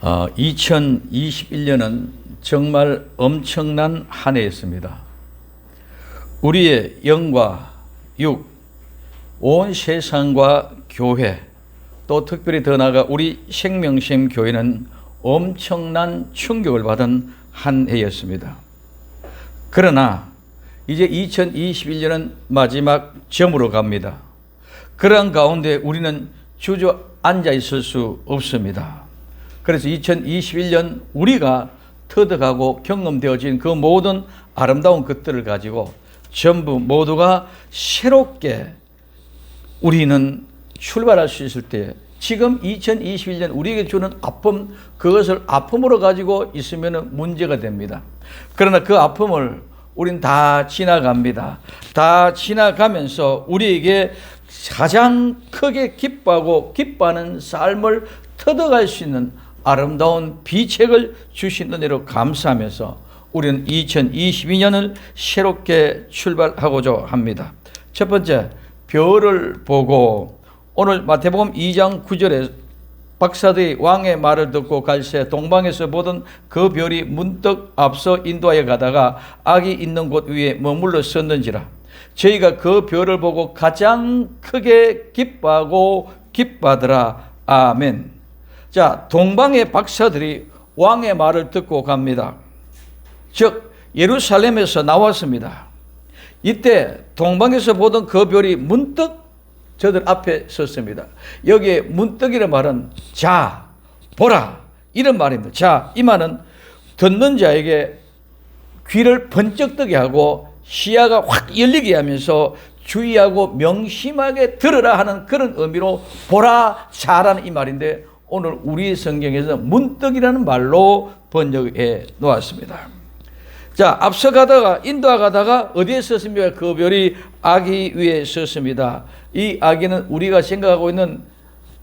2021년은 정말 엄청난 한 해였습니다. 우리의 영과 육, 온 세상과 교회, 또 특별히 더 나아가 우리 생명샘 교회는 엄청난 충격을 받은 한 해였습니다. 그러나 이제 2021년은 마지막 점으로 갑니다. 그러한 가운데 우리는 주저앉아 있을 수 없습니다. 그래서 2021년 우리가 터득하고 경험되어진 그 모든 아름다운 것들을 가지고 전부 모두가 새롭게 우리는 출발할 수 있을 때, 지금 2021년 우리에게 주는 아픔, 그것을 아픔으로 가지고 있으면 문제가 됩니다. 그러나 그 아픔을 우린 다 지나갑니다. 다 지나가면서 우리에게 가장 크게 기뻐하는 삶을 터득할 수 있는 아름다운 비책을 주신 은혜로 감사하면서 우리는 2022년을 새롭게 출발하고자 합니다. 첫 번째, 별을 보고, 오늘 마태복음 2장 9절에 박사들이 왕의 말을 듣고 갈새 동방에서 보던 그 별이 문득 앞서 인도하여 가다가 악이 있는 곳 위에 머물러 섰는지라. 저희가 그 별을 보고 가장 크게 기뻐하더라. 아멘. 자, 동방의 박사들이 왕의 말을 듣고 갑니다. 즉 예루살렘에서 나왔습니다. 이때 동방에서 보던 그 별이 문득 저들 앞에 섰습니다. 여기에 문득이라는 말은 자, 보라, 이런 말입니다. 자, 이 말은 듣는 자에게 귀를 번쩍 뜨게 하고 시야가 확 열리게 하면서 주의하고 명심하게 들으라 하는 그런 의미로 보라, 자라는 이 말인데, 오늘 우리 성경에서 문득이라는 말로 번역해 놓았습니다. 자, 앞서 가다가 인도하다가 어디에 섰습니까? 그 별이 아기 위에 섰습니다. 이 아기는 우리가 생각하고 있는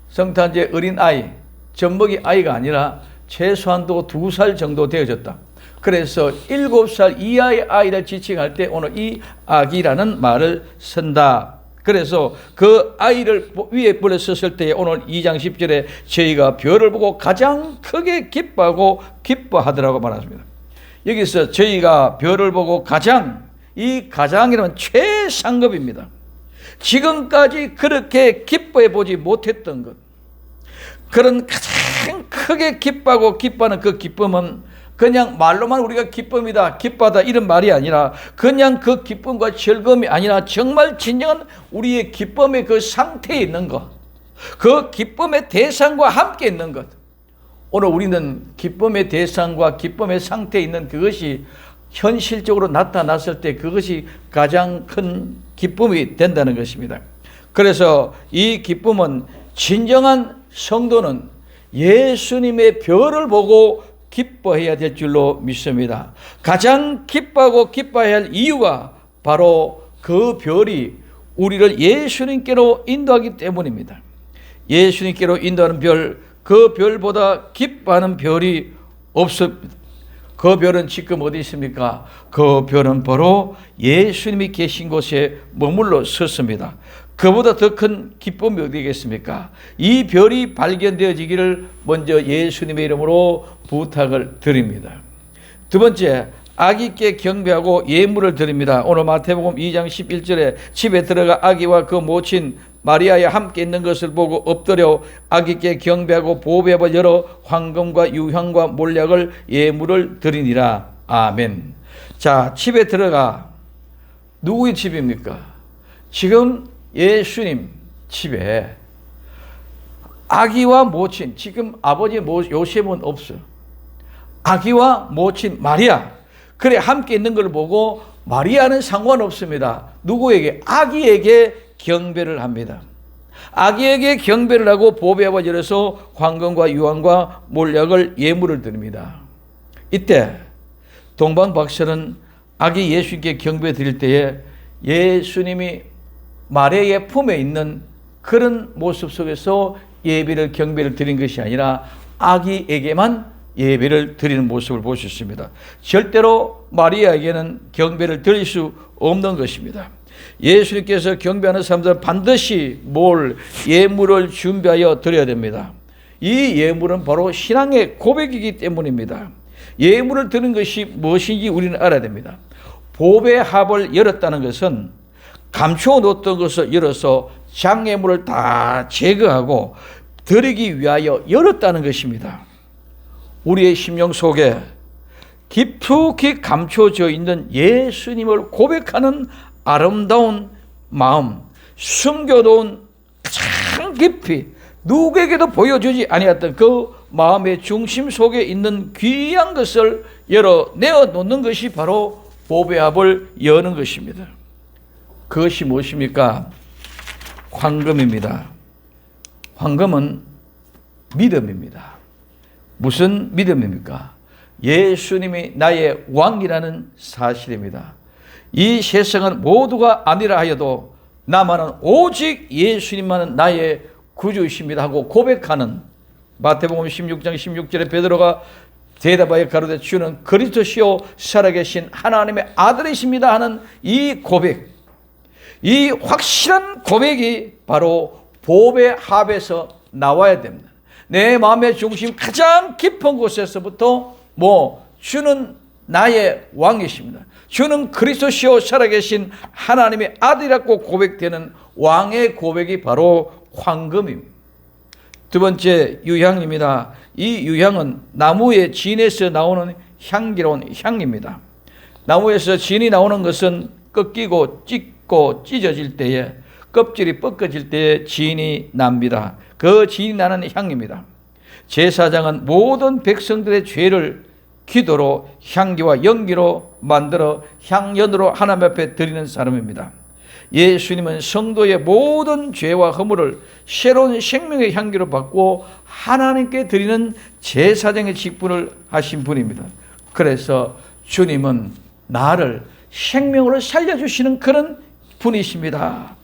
성탄제 어린 아이, 젖먹이 아이가 아니라 최소한도 2살 정도 되어졌다. 그래서 7살 이하의 아이를 지칭할 때 오늘 이 아기라는 말을 쓴다. 그래서 그 아이를 위에 불에 섰을 때 오늘 2장 10절에 저희가 별을 보고 가장 크게 기뻐하더라고 말했습니다. 여기서 저희가 별을 보고 이 가장이라는 최상급입니다. 지금까지 그렇게 기뻐해 보지 못했던 것, 그런 가장 크게 기뻐하는 그 기쁨은 그냥 말로만 우리가 기쁨이다, 기뻐하다 이런 말이 아니라, 그냥 그 기쁨과 즐거움이 아니라 정말 진정한 우리의 기쁨의 그 상태에 있는 것, 그 기쁨의 대상과 함께 있는 것. 오늘 우리는 기쁨의 대상과 기쁨의 상태에 있는 그것이 현실적으로 나타났을 때 그것이 가장 큰 기쁨이 된다는 것입니다. 그래서 이 기쁨은, 진정한 성도는 예수님의 별을 보고 기뻐해야 될 줄로 믿습니다. 가장 기뻐해야 할 이유가 바로 그 별이 우리를 예수님께로 인도하기 때문입니다. 예수님께로 인도하는 별, 그 별보다 기뻐하는 별이 없습니다. 그 별은 지금 어디 있습니까? 그 별은 바로 예수님이 계신 곳에 머물러 섰습니다. 그보다 더 큰 기쁨이 어디겠습니까? 이 별이 발견되어지기를 먼저 예수님의 이름으로 부탁을 드립니다. 두 번째, 아기께 경배하고 예물을 드립니다. 오늘 마태복음 2장 11절에 집에 들어가 아기와 그 모친 마리아와 함께 있는 것을 보고 엎드려 아기께 경배하고 보배와 여러 황금과 유향과 몰약을 예물을 드리니라. 아멘. 자, 집에 들어가, 누구의 집입니까? 지금 예수님 집에 아기와 모친, 지금 아버지 요셉은 없어요. 아기와 모친 마리아, 그래 함께 있는 걸 보고 마리아는 상관없습니다. 누구에게? 아기에게 경배를 합니다. 아기에게 경배를 하고 보배와 열어서 황금과 유황과 몰약을 예물을 드립니다. 이때 동방 박사는 아기 예수님께 경배 드릴 때에 예수님이 마리아의 품에 있는 그런 모습 속에서 예배를, 경배를 드린 것이 아니라 아기에게만 예배를 드리는 모습을 볼 수 있습니다. 절대로 마리아에게는 경배를 드릴 수 없는 것입니다. 예수님께서 경배하는 사람들은 반드시 예물을 준비하여 드려야 됩니다. 이 예물은 바로 신앙의 고백이기 때문입니다. 예물을 드는 것이 무엇인지 우리는 알아야 됩니다. 보배 합을 열었다는 것은 감추어 놓았던 것을 열어서 장애물을 다 제거하고 드리기 위하여 열었다는 것입니다. 우리의 심령 속에 깊숙이 감춰져 있는 예수님을 고백하는 아름다운 마음, 숨겨둔 가장 깊이 누구에게도 보여주지 아니했던 그 마음의 중심 속에 있는 귀한 것을 열어내어 놓는 것이 바로 보배합을 여는 것입니다. 그것이 무엇입니까? 황금입니다. 황금은 믿음입니다. 무슨 믿음입니까? 예수님이 나의 왕이라는 사실입니다. 이 세상은 모두가 아니라 하여도 나만은 오직 예수님만은 나의 구주이십니다 하고 고백하는 마태복음 16장 16절에 베드로가 대답하여 가로되 주는 그리스도시요 살아계신 하나님의 아들이십니다 하는 이 고백, 이 확실한 고백이 바로 보배합에서 나와야 됩니다. 내 마음의 중심 가장 깊은 곳에서부터 주는 나의 왕이십니다. 주는 그리스도시요 살아계신 하나님의 아들이라고 고백되는 왕의 고백이 바로 황금입니다. 두 번째 유향입니다. 이 유향은 나무의 진에서 나오는 향기로운 향입니다. 나무에서 진이 나오는 것은 꺾이고 찢고 찢어질 때에 껍질이 벗겨질 때에 진이 납니다. 그 진이 나는 향입니다. 제사장은 모든 백성들의 죄를 기도로 향기와 연기로 만들어 향연으로 하나님 앞에 드리는 사람입니다. 예수님은 성도의 모든 죄와 허물을 새로운 생명의 향기로 바꾸어 하나님께 드리는 제사장의 직분을 하신 분입니다. 그래서 주님은 나를 생명으로 살려주시는 그런 분이십니다.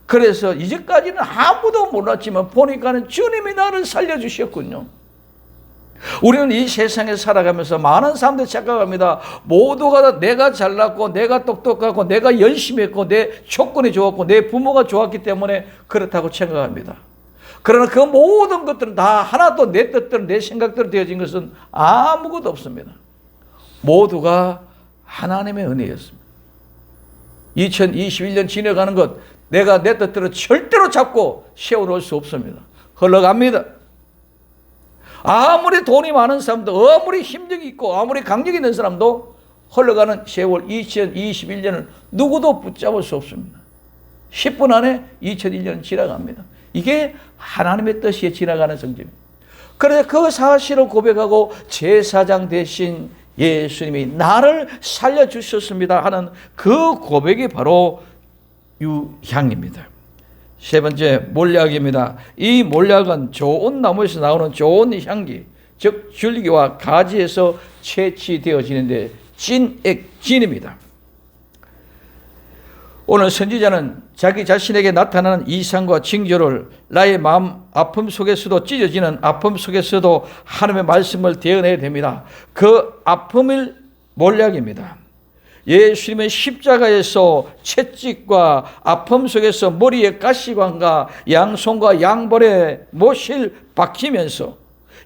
그래서 이제까지는 아무도 몰랐지만 보니까는 주님이 나를 살려주셨군요. 우리는 이 세상에 살아가면서 많은 사람들이 착각합니다. 모두가 다 내가 잘났고 내가 똑똑하고 내가 열심히 했고 내 조건이 좋았고 내 부모가 좋았기 때문에 그렇다고 생각합니다. 그러나 그 모든 것들은 다 하나도 내 뜻대로 내 생각대로 되어진 것은 아무것도 없습니다. 모두가 하나님의 은혜였습니다. 2021년 지나가는 것 내가 내 뜻대로 절대로 잡고 세워놓을 수 없습니다. 흘러갑니다. 아무리 돈이 많은 사람도, 아무리 힘력이 있고 아무리 강력이 있는 사람도 흘러가는 세월 2021년을 누구도 붙잡을 수 없습니다. 10분 안에 2001년은 지나갑니다. 이게 하나님의 뜻이 지나가는 성질입니다. 그래서 그 사실을 고백하고 제사장 대신 예수님이 나를 살려주셨습니다 하는 그 고백이 바로 유향입니다. 세 번째 몰약입니다. 이 몰약은 좋은 나무에서 나오는 좋은 향기, 즉 줄기와 가지에서 채취되어지는데 진액진입니다. 오늘 선지자는 자기 자신에게 나타나는 이상과 징조를 나의 마음 아픔 속에서도 찢어지는 아픔 속에서도 하나님의 말씀을 대언해야 됩니다. 그 아픔을 몰약입니다. 예수님의 십자가에서 채찍과 아픔 속에서 머리에 가시관과 양손과 양볼에 못을 박히면서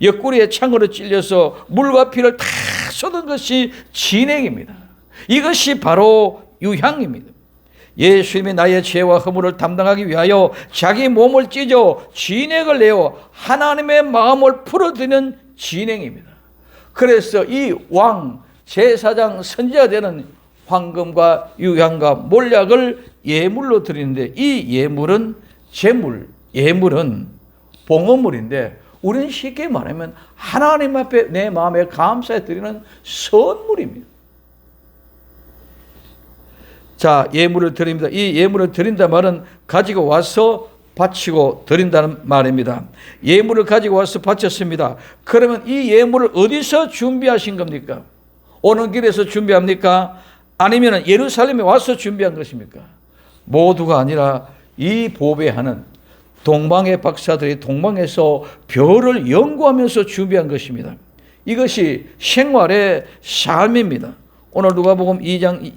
옆구리에 창으로 찔려서 물과 피를 다 쏟은 것이 진액입니다. 이것이 바로 유향입니다. 예수님이 나의 죄와 허물을 담당하기 위하여 자기 몸을 찢어 진액을 내어 하나님의 마음을 풀어드리는 진액입니다. 그래서 이 왕, 제사장, 선지자 되는 황금과 유향과 몰약을 예물로 드리는데 이 예물은 제물, 예물은 봉헌물인데 우리는 쉽게 말하면 하나님 앞에 내 마음에 감사해 드리는 선물입니다. 자, 예물을 드립니다. 이 예물을 드린다 말은 가지고 와서 바치고 드린다는 말입니다. 예물을 가지고 와서 바쳤습니다. 그러면 이 예물을 어디서 준비하신 겁니까? 오는 길에서 준비합니까? 아니면 예루살렘에 와서 준비한 것입니까? 모두가 아니라 이 보배하는 동방의 박사들이 동방에서 별을 연구하면서 준비한 것입니다. 이것이 생활의 삶입니다. 오늘 누가복음 2장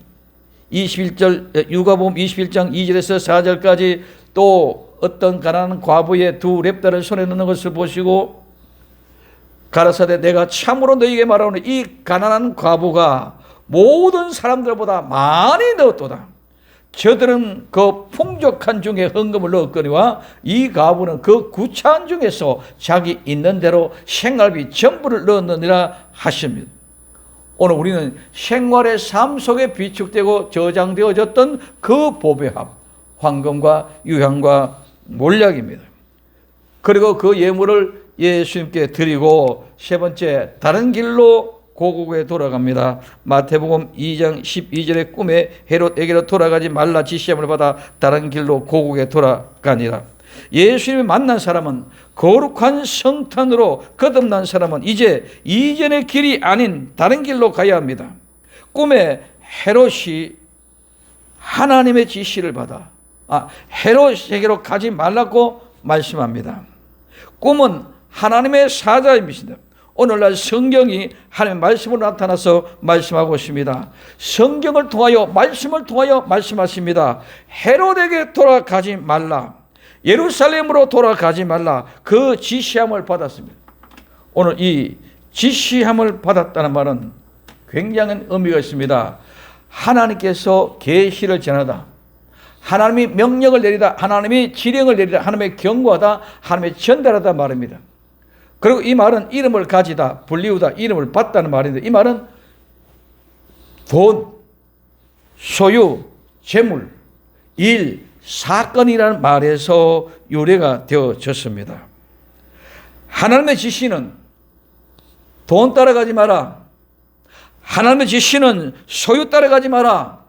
21절, 누가복음 21장 2절에서 4절까지 또 어떤 가난한 과부의 두 렙달을 손에 넣는 것을 보시고 가라사대 내가 참으로 너희에게 말하오니 이 가난한 과부가 모든 사람들보다 많이 넣었도다. 저들은 그 풍족한 중에 헌금을 넣었거니와 이 과부는 그 구차한 중에서 자기 있는 대로 생활비 전부를 넣었느니라 하십니다. 오늘 우리는 생활의 삶 속에 비축되고 저장되어졌던 그 보배합, 황금과 유향과 몰약입니다. 그리고 그 예물을 예수님께 드리고 세 번째, 다른 길로 고국에 돌아갑니다. 마태복음 2장 12절에 꿈에 헤롯에게로 돌아가지 말라 지시함을 받아 다른 길로 고국에 돌아가니라. 예수님을 만난 사람은, 거룩한 성탄으로 거듭난 사람은 이제 이전의 길이 아닌 다른 길로 가야 합니다. 꿈에 헤롯이 하나님의 지시를 받아 헤롯에게로 가지 말라고 말씀합니다. 꿈은 하나님의 사자입니다. 오늘날 성경이 하나님의 말씀으로 나타나서 말씀하고 있습니다. 성경을 통하여, 말씀을 통하여 말씀하십니다. 헤롯에게 돌아가지 말라, 예루살렘으로 돌아가지 말라, 그 지시함을 받았습니다. 오늘 이 지시함을 받았다는 말은 굉장한 의미가 있습니다. 하나님께서 계시를 전하다, 하나님이 명령을 내리다, 하나님이 지령을 내리다, 하나님의 경고하다, 하나님의 전달하다 말입니다. 그리고 이 말은 이름을 가지다, 불리우다, 이름을 받다는 말인데, 이 말은 돈, 소유, 재물, 일, 사건이라는 말에서 유래가 되어졌습니다. 하나님의 지시는 돈 따라가지 마라, 하나님의 지시는 소유 따라가지 마라,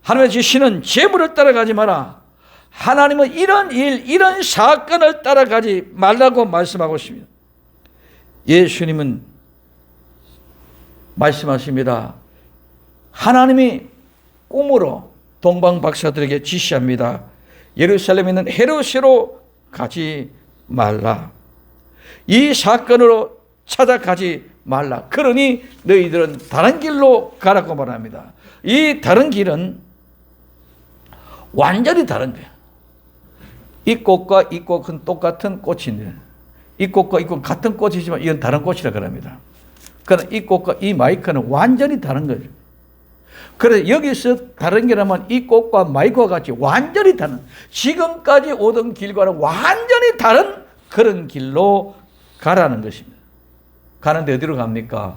하나님의 지시는 재물을 따라가지 마라, 하나님은 이런 일, 이런 사건을 따라가지 말라고 말씀하고 있습니다. 예수님은 말씀하십니다. 하나님이 꿈으로 동방 박사들에게 지시합니다. 예루살렘에 있는 헤롯으로 가지 말라. 이 사건으로 찾아가지 말라. 그러니 너희들은 다른 길로 가라고 말합니다. 이 다른 길은 완전히 다른 거예요. 이 꽃과 이 꽃은 똑같은 꽃인데, 이 꽃과 이 꽃 같은 꽃이지만 이건 다른 꽃이라 그럽니다. 그러나 이 꽃과 이 마이크는 완전히 다른 거죠. 그래서 여기서 다른 게라면 이 꽃과 마이크와 같이 완전히 다른, 지금까지 오던 길과는 완전히 다른 그런 길로 가라는 것입니다. 가는데 어디로 갑니까?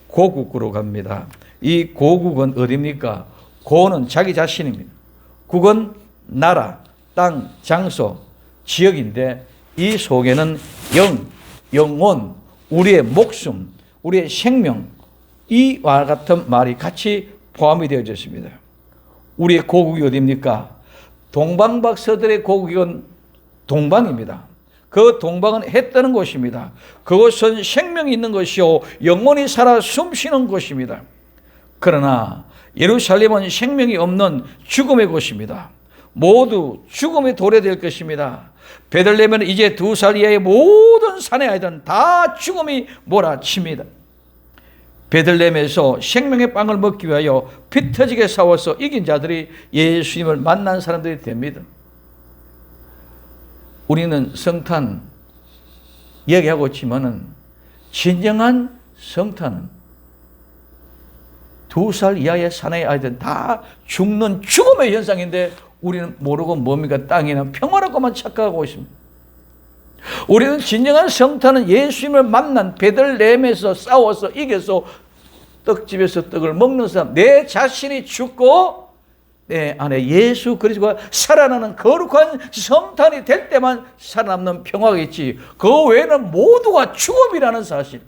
고국으로 갑니다. 이 고국은 어디입니까? 고는 자기 자신입니다. 국은 나라, 땅, 장소, 지역인데, 이 속에는 영혼, 우리의 목숨, 우리의 생명, 이와 같은 말이 같이 포함이 되어져 있습니다. 우리의 고국이 어디입니까? 동방박사들의 고국은 동방입니다. 그 동방은 해 뜨는 곳입니다. 그곳은 생명이 있는 것이요, 영혼이 살아 숨쉬는 곳입니다. 그러나 예루살렘은 생명이 없는 죽음의 곳입니다. 모두 죽음에 도래될 것입니다. 베들레헴은 이제 2살 이하의 모든 산의 아이들은 다 죽음이 몰아칩니다. 베들레헴에서 생명의 빵을 먹기 위하여 피 터지게 싸워서 이긴 자들이 예수님을 만난 사람들이 됩니다. 우리는 성탄 이야기하고 있지만은 진정한 성탄은 2살 이하의 사내의 아이들은 다 죽는 죽음의 현상인데, 우리는 모르고 뭡니까? 땅이나 평화라고만 착각하고 있습니다. 우리는 진정한 성탄은 예수님을 만난 베들레헴에서 싸워서 이겨서 떡집에서 떡을 먹는 사람, 내 자신이 죽고 내 안에 예수 그리스도가 살아나는 거룩한 성탄이 될 때만 살아남는 평화가 있지, 그 외에는 모두가 죽음이라는 사실.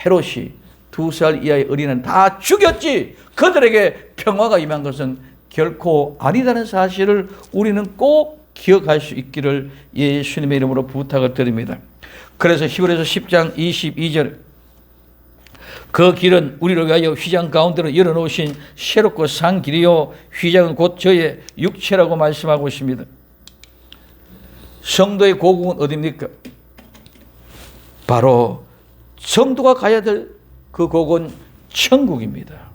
헤롯이 2살 이하의 어린이는 다 죽였지, 그들에게 평화가 임한 것은 결코 아니다는 사실을 우리는 꼭 기억할 수 있기를 예수님의 이름으로 부탁을 드립니다. 그래서 히브리서 10장 22절, 그 길은 우리를 위하여 휘장 가운데로 열어놓으신 새롭고 산 길이요, 휘장은 곧 저의 육체라고 말씀하고 있습니다. 성도의 고국은 어디입니까? 바로 성도가 가야 될 그 고국은 천국입니다.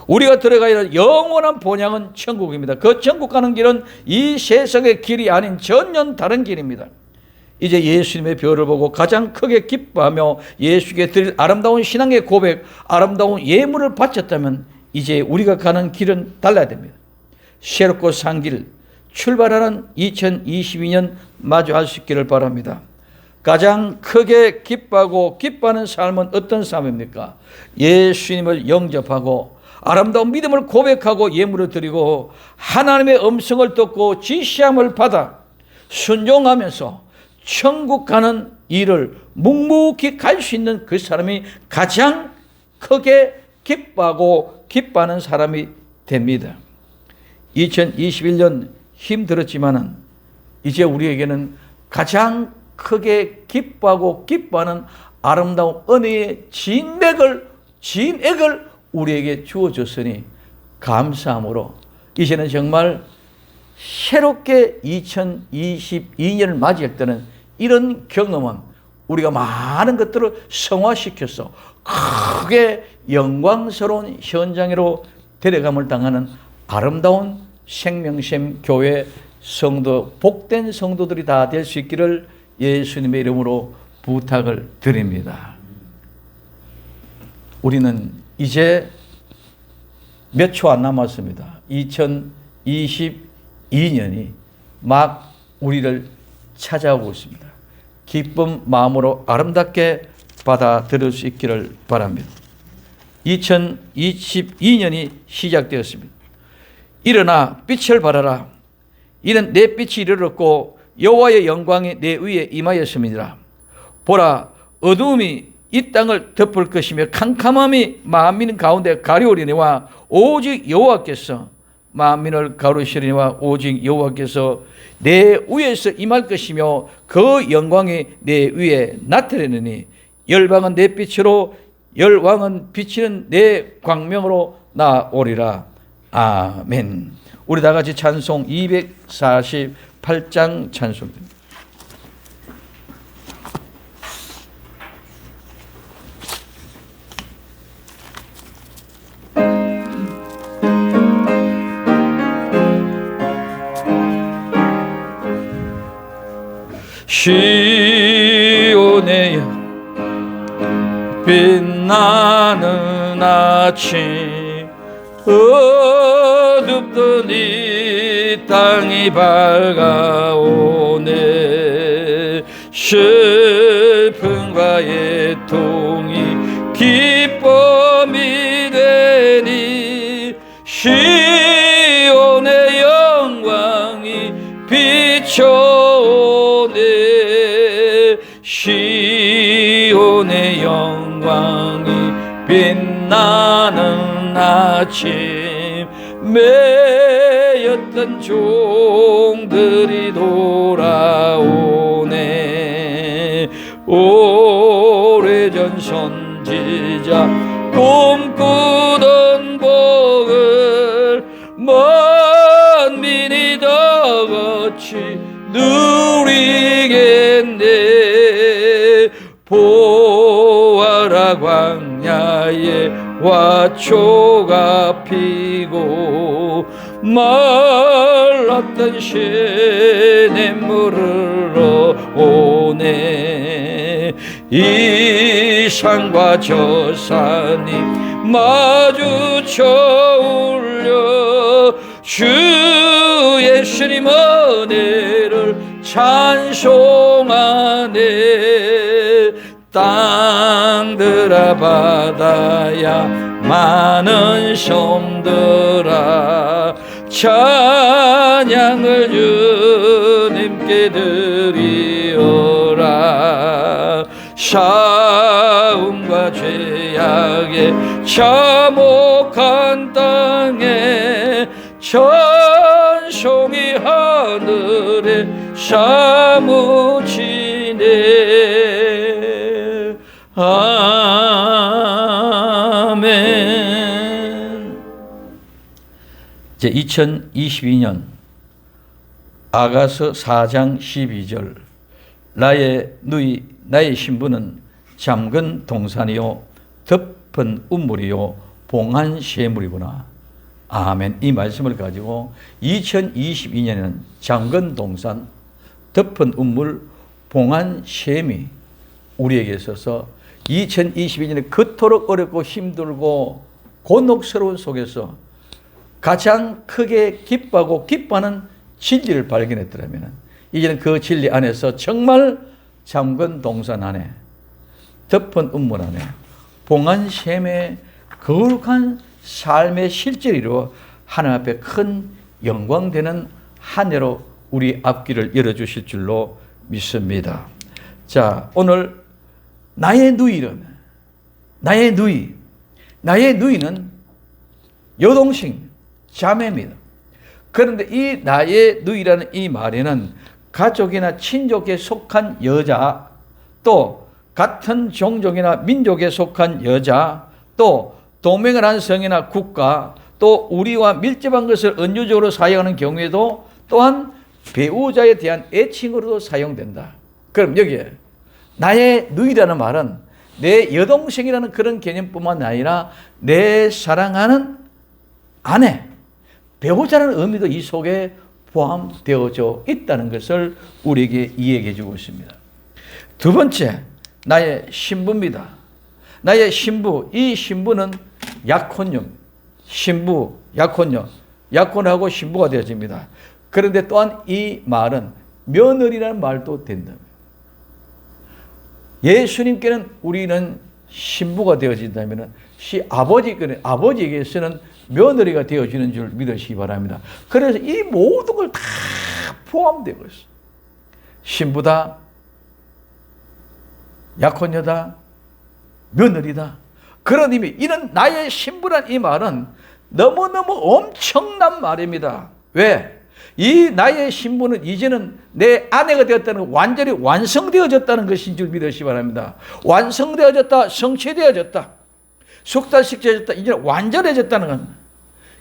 우리가 들어가야 할 영원한 본향은 천국입니다. 그 천국 가는 길은 이 세상의 길이 아닌 전혀 다른 길입니다. 이제 예수님의 별을 보고 가장 크게 기뻐하며 예수께 드릴 아름다운 신앙의 고백, 아름다운 예물을 바쳤다면 이제 우리가 가는 길은 달라야 됩니다. 새롭고 산 길, 출발하는 2022년 마주할 수 있기를 바랍니다. 가장 크게 기뻐하는 삶은 어떤 삶입니까? 예수님을 영접하고 아름다운 믿음을 고백하고 예물을 드리고 하나님의 음성을 듣고 지시함을 받아 순종하면서 천국 가는 일을 묵묵히 갈 수 있는 그 사람이 가장 크게 기뻐하는 사람이 됩니다. 2021년 힘들었지만은 이제 우리에게는 가장 크게 기뻐하는 아름다운 은혜의 진액을 우리에게 주어줬으니 감사함으로 이제는 정말 새롭게 2022년을 맞이할 때는 이런 경험은 우리가 많은 것들을 성화시켜서 크게 영광스러운 현장으로 데려감을 당하는 아름다운 생명샘 교회 성도, 복된 성도들이 다 될 수 있기를 예수님의 이름으로 부탁을 드립니다. 우리는 이제 몇 초 안 남았습니다. 2022년이 막 우리를 찾아오고 있습니다. 기쁜 마음으로 아름답게 받아들일 수 있기를 바랍니다. 2022년이 시작되었습니다. 일어나 빛을 발하라. 이는 내 빛이 이르렀고 여호와의 영광이 내 위에 임하였음이니라. 보라, 어두움이 이 땅을 덮을 것이며 캄캄함이 만민 가운데 가려우리니와 오직 여호와께서 만민을 가르시리니와 오직 여호와께서 내 위에서 임할 것이며 그 영광이 내 위에 나타내느니 열방은 내 빛으로 열왕은 비치는 내 광명으로 나오리라. 아멘. 우리 다 같이 찬송 248장 찬송입니다. 시온의 빛나는 아침 어둡던 이 땅이 밝아오네. 슬픔과 애통이 기쁨이 되니 시온의 영광이 비춰오네. 시온의 영광이 빛나는 아침 매였던 종들이 돌아오네. 오래전 선지자 꿈꾸던 복을 만민이 다 같이 누리겠네. 보아라, 광야에 화초가 피고 말랐던 시냇물을 오네. 이 산과 저 산이 마주쳐 울려 주 예수님 은혜를 찬송하네. 땅들아 바다야 많은 섬들아 찬양을 주님께 드리어라. 사움과 죄악에 참혹한 땅에 찬송이 하늘에 사무치네. 아멘. 이제 2022년 아가서 4장 12절 나의 신부는 잠근 동산이요 덮은 우물이요 봉한 쇠물이구나. 아멘. 이 말씀을 가지고 2022년에는 잠근 동산, 덮은 우물, 봉한 셈이 우리에게 있어서 2022년에 그토록 어렵고 힘들고 곤혹스러운 속에서 가장 크게 기뻐하고 기뻐하는 진리를 발견했더라면 이제는 그 진리 안에서 정말 잠근 동산 안에 덮은 우물 안에 봉한 셈의 거룩한 삶의 실제를 이루어 하나님 앞에 큰 영광되는 한 해로 우리 앞길을 열어주실 줄로 믿습니다. 자, 오늘 나의 누이는 여동생, 자매입니다. 그런데 이 나의 누이라는 이 말에는 가족이나 친족에 속한 여자, 또 같은 종족이나 민족에 속한 여자, 또 동맹을 한 성이나 국가, 또 우리와 밀접한 것을 은유적으로 사용하는 경우에도 또한 배우자에 대한 애칭으로도 사용된다. 그럼 여기에 나의 누이라는 말은 내 여동생이라는 그런 개념뿐만 아니라 내 사랑하는 아내, 배우자라는 의미도 이 속에 포함되어져 있다는 것을 우리에게 이야기해 주고 있습니다. 두 번째, 나의 신부입니다. 나의 신부, 이 신부는 약혼녀, 신부, 약혼녀, 약혼하고 신부가 되어집니다. 그런데 또한 이 말은 며느리라는 말도 된다. 예수님께는 우리는 신부가 되어진다면 아버지에게서는 며느리가 되어지는 줄 믿으시기 바랍니다. 그래서 이 모든 걸 다 포함되고 있어요. 신부다, 약혼녀다, 며느리다. 그런 의미, 이는 나의 신부란 이 말은 너무너무 엄청난 말입니다. 왜? 이 나의 신부는 이제는 내 아내가 되었다는, 완전히 완성되어졌다는 것인 줄 믿으시기 바랍니다. 완성되어졌다, 성취되어졌다, 숙달시켜졌다, 이제 완전해졌다는 건,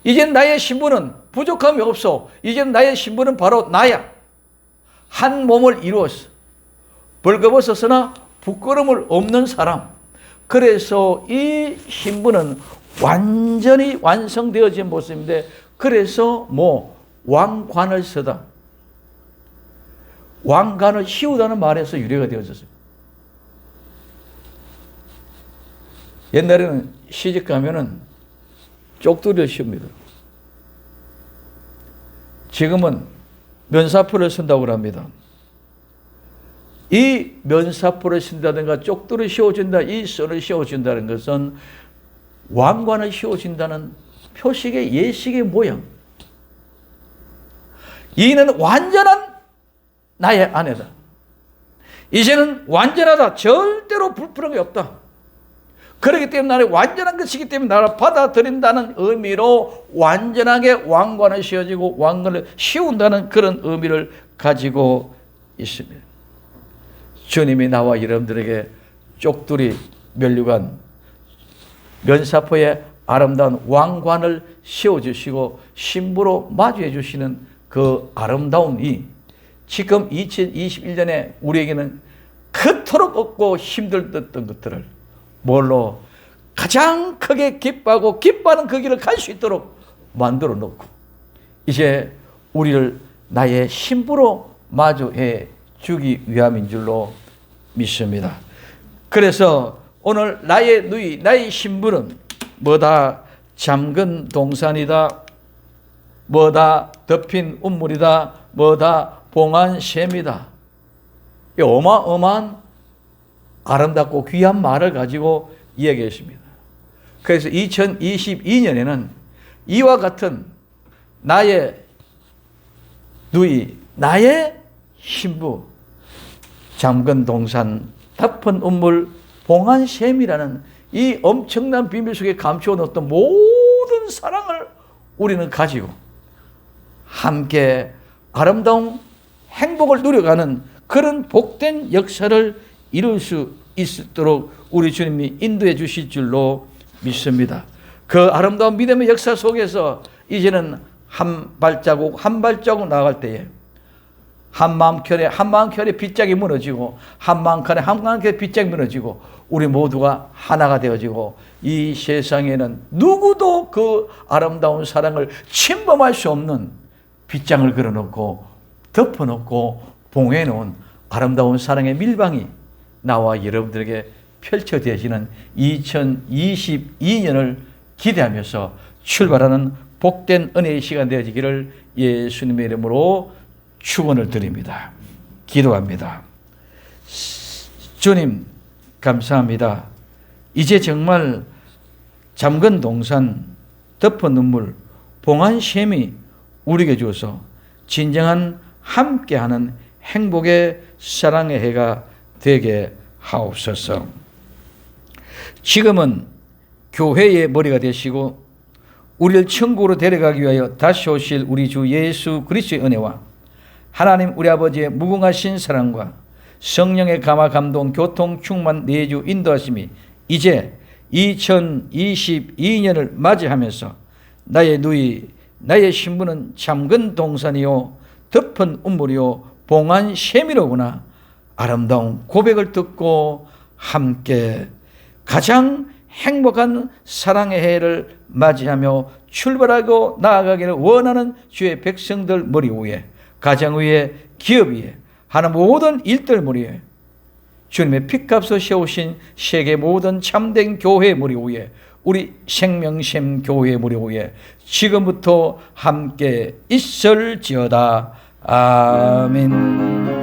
이제는 나의 신부는 부족함이 없어. 이제는 나의 신부는 바로 나야. 한 몸을 이루었어. 벌거벗었으나 부끄러움을 없는 사람. 그래서 이 신부는 완전히 완성되어진 모습인데, 그래서 왕관을 쓰다, 왕관을 씌우다는 말에서 유래가 되어졌어요. 옛날에는 시집 가면은 쪽두리를 씌웁니다. 지금은 면사포를 쓴다고 합니다. 이 면사포를 쓴다든가 쪽두를 씌워준다, 이 선을 씌워준다는 것은 왕관을 씌워준다는 표식의 예식의 모양. 이는 완전한 나의 아내다. 이제는 완전하다. 절대로 불편한 게 없다. 그렇기 때문에 나는 완전한 것이기 때문에 나를 받아들인다는 의미로 완전하게 왕관을 씌워지고 왕관을 씌운다는 그런 의미를 가지고 있습니다. 주님이 나와 여러분들에게 쪽두리 면류관, 면사포의 아름다운 왕관을 씌워주시고 신부로 마주해 주시는 그 아름다운 이, 지금 2021년에 우리에게는 그토록 없고 힘들었던 것들을 뭘로 가장 크게 기뻐하고 기뻐하는 그 길을 갈 수 있도록 만들어 놓고 이제 우리를 나의 신부로 마주해 주기 위함인 줄로 믿습니다. 그래서 오늘 나의 누이, 나의 신부는 뭐다? 잠근 동산이다, 뭐다? 덮인 운물이다, 뭐다? 봉한 셈이다. 이 어마어마한 아름답고 귀한 말을 가지고 이야기했습니다. 그래서 2022년에는 이와 같은 나의 누이, 나의 신부, 잠근 동산, 덮은 운물, 봉한 셈이라는 이 엄청난 비밀 속에 감추어 놓았던 모든 사랑을 우리는 가지고 함께 아름다운 행복을 누려가는 그런 복된 역사를 이룰 수 있도록 우리 주님이 인도해 주실 줄로 믿습니다. 그 아름다운 믿음의 역사 속에서 이제는 한 발자국 한 발자국 나아갈 때에 한마음결에 빗짝이 무너지고 한마음결에 빗짝이 무너지고 우리 모두가 하나가 되어지고 이 세상에는 누구도 그 아름다운 사랑을 침범할 수 없는 빗장을 걸어놓고 덮어놓고 봉해놓은 아름다운 사랑의 밀방이 나와 여러분들에게 펼쳐져지는 2022년을 기대하면서 출발하는 복된 은혜의 시간 되어지기를 예수님의 이름으로 축원을 드립니다. 기도합니다. 주님 감사합니다. 이제 정말 잠근 동산, 덮은 눈물, 봉한 셈이 우리에게 주어서 진정한 함께하는 행복의 사랑의 해가 되게 하옵소서. 지금은 교회의 머리가 되시고 우리를 천국으로 데려가기 위하여 다시 오실 우리 주 예수 그리스도의 은혜와 하나님 우리 아버지의 무궁하신 사랑과 성령의 감화 감동 교통 충만 내주 인도하심이 이제 2022년을 맞이하면서 나의 누이 나의 신부는 잠근 동산이요 덮은 운물이요 봉한 셈이로구나 아름다운 고백을 듣고 함께 가장 행복한 사랑의 해를 맞이하며 출발하고 나아가기를 원하는 주의 백성들 머리 위에 가정 위에 기업 위에 하는 모든 일들 머리 위에 주님의 피값을 세우신 세계 모든 참된 교회 머리 위에 우리 생명샘 교회 머리 위에 지금부터 함께 있을지어다. 아멘.